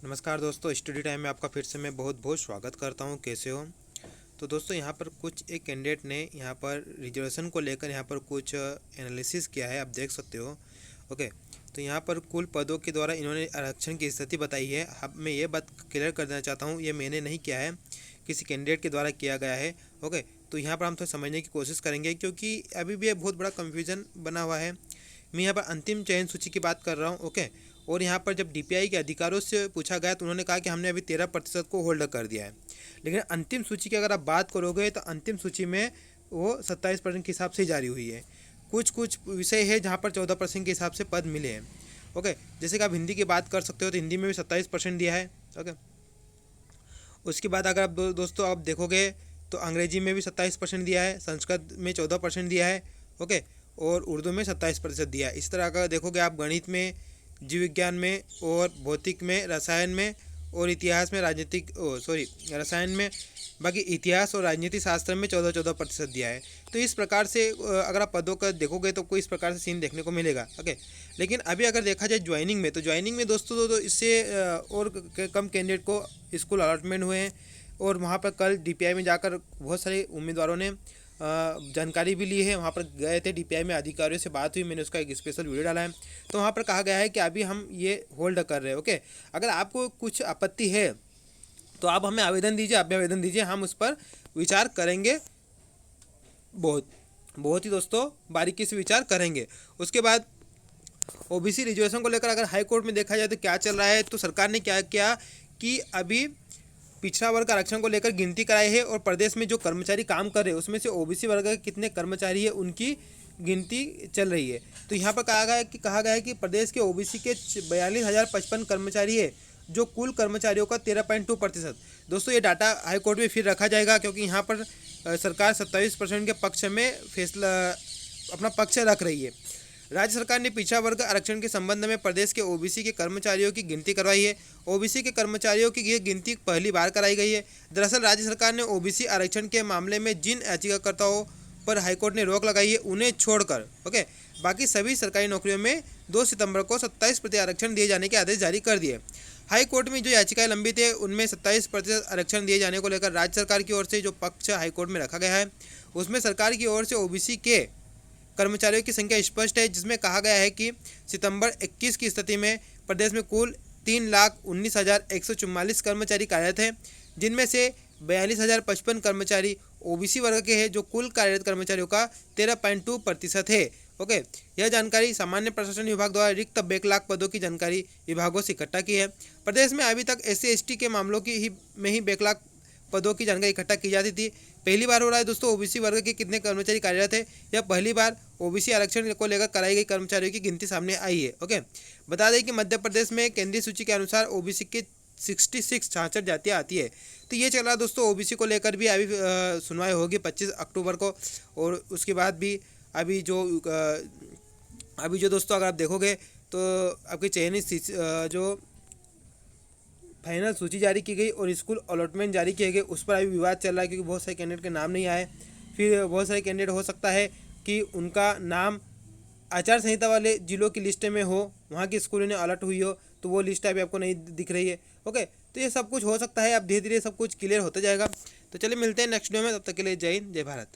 नमस्कार दोस्तों, study time में आपका फिर से मैं बहुत बहुत स्वागत करता हूं। कैसे हो? तो दोस्तों यहाँ पर कुछ एक कैंडिडेट ने यहाँ पर रिजर्वेशन को लेकर यहाँ पर कुछ एनालिसिस किया है, आप देख सकते हो। ओके, तो यहाँ पर कुल पदों के द्वारा इन्होंने आरक्षण की स्थिति बताई है। अब मैं ये बात क्लियर कर देना चाहता हूँ, ये मैंने नहीं किया है, किसी कैंडिडेट के द्वारा किया गया है। ओके, तो यहाँ पर हम थोड़ा समझने की कोशिश करेंगे क्योंकि अभी भी ये बहुत बड़ा कन्फ्यूजन बना हुआ है। मैं यहाँ पर अंतिम चयन सूची की बात कर रहा हूँ। ओके, और यहाँ पर जब डीपीआई के अधिकारियों से पूछा गया तो उन्होंने कहा कि हमने अभी 13% को होल्ड कर दिया है, लेकिन अंतिम सूची की अगर आप बात करोगे तो अंतिम सूची में वो 27% के हिसाब से जारी हुई है। कुछ कुछ विषय है जहाँ पर 14% के हिसाब से पद मिले हैं। ओके, जैसे कि आप हिंदी की बात कर सकते हो तो हिंदी में भी 27% दिया है। ओके, उसके बाद अगर आप दोस्तों आप देखोगे तो अंग्रेजी में भी 27% दिया है, संस्कृत में 14% दिया है। ओके, और उर्दू में 27% दिया है। इस तरह का देखोगे आप गणित में, जीव विज्ञान में और भौतिक में, रसायन में और इतिहास में, रसायन में, बाकी इतिहास और राजनीति शास्त्र में 14% दिया है। तो इस प्रकार से अगर आप पदों का देखोगे तो कोई इस प्रकार से सीन देखने को मिलेगा। ओके, लेकिन अभी अगर देखा जाए ज्वाइनिंग में, तो ज्वाइनिंग में दोस्तों तो इससे और कम कैंडिडेट को स्कूल अलॉटमेंट हुए हैं। और वहाँ पर कल डीपीआई में जाकर बहुत सारे उम्मीदवारों ने जानकारी भी ली है। वहाँ पर गए थे, डीपीआई में अधिकारियों से बात हुई, मैंने उसका एक स्पेशल वीडियो डाला है। तो वहाँ पर कहा गया है कि अभी हम ये होल्ड कर रहे हैं। ओके, अगर आपको कुछ आपत्ति है तो आप हमें आवेदन दीजिए, आप भी आवेदन दीजिए, हम उस पर विचार करेंगे। बहुत ही दोस्तों बारीकी से विचार करेंगे। उसके बाद ओबीसी रिजर्वेशन को लेकर अगर हाई कोर्ट में देखा जाए तो क्या चल रहा है, तो सरकार ने क्या किया कि अभी पिछड़ा वर्ग आरक्षण को लेकर गिनती कराई है और प्रदेश में जो कर्मचारी काम कर रहे हैं उसमें से ओबीसी वर्ग के कितने कर्मचारी है उनकी गिनती चल रही है। तो यहाँ पर कहा गया है कि प्रदेश के ओबीसी के 42,055 कर्मचारी है, जो कुल कर्मचारियों का 13.2%। दोस्तों ये डाटा हाई कोर्ट में फिर रखा जाएगा क्योंकि यहाँ पर सरकार 27% के पक्ष में फैसला अपना पक्ष रख रही है। राज्य सरकार ने पिछड़ा वर्ग आरक्षण के संबंध में प्रदेश के ओबीसी के कर्मचारियों की गिनती करवाई है। ओबीसी के कर्मचारियों की ये गिनती पहली बार कराई गई है। दरअसल राज्य सरकार ने ओबीसी आरक्षण के मामले में जिन याचिकाकर्ताओं पर हाईकोर्ट ने रोक लगाई है उन्हें छोड़कर बाकी सभी सरकारी नौकरियों में 2 सितंबर को 27% आरक्षण दिए जाने के आदेश जारी कर दिए। हाई कोर्ट में जो याचिकाएं लंबित है उनमें 27% आरक्षण दिए जाने को लेकर राज्य सरकार की ओर से जो पक्ष हाई कोर्ट में रखा गया है उसमें सरकार की ओर से ओबीसी के कर्मचारियों की संख्या स्पष्ट है, जिसमें कहा गया है कि सितंबर 21 की स्थिति में प्रदेश में कुल 3,19,144 कर्मचारी कार्यरत हैं, जिनमें से 42,055 कर्मचारी ओबीसी वर्ग के हैं, जो कुल कार्यरत कर्मचारियों का 13.2% है। ओके, यह जानकारी सामान्य प्रशासन विभाग द्वारा रिक्त बैकलॉग पदों की जानकारी विभागों से इकट्ठा की है। प्रदेश में अभी तक SC/ST के मामलों में ही बैकलॉग पदों की जानकारी इकट्ठा की जाती थी। पहली बार हो रहा है दोस्तों ओबीसी वर्ग के कितने कर्मचारी कार्यरत है, यह पहली बार ओबीसी आरक्षण को लेकर कराई गई कर्मचारियों की गिनती सामने आई है। ओके, बता दें कि मध्य प्रदेश में केंद्रीय सूची के अनुसार ओबीसी के 66 जातियाँ आती है। तो ये चल रहा दोस्तों, ओबीसी को लेकर भी अभी सुनवाई होगी 25 अक्टूबर को। और उसके बाद भी अभी जो दोस्तों अगर आप देखोगे तो आपकी चयनित जो फाइनल सूची जारी की गई और स्कूल अलॉटमेंट जारी किए गए, उस पर अभी विवाद चल रहा है क्योंकि बहुत सारे कैंडिडेट के नाम नहीं आए। फिर बहुत सारे कैंडिडेट हो सकता है कि उनका नाम आचार संहिता वाले जिलों की लिस्ट में हो, वहाँ की स्कूलों ने अलर्ट हुई हो, तो वो लिस्ट अभी आपको नहीं दिख रही है। ओके, तो ये सब कुछ हो सकता है, अब धीरे धीरे सब कुछ क्लियर होता जाएगा। तो चलिए मिलते हैं नेक्स्ट वीडियो में, तब तक के लिए जय हिंद, जय भारत।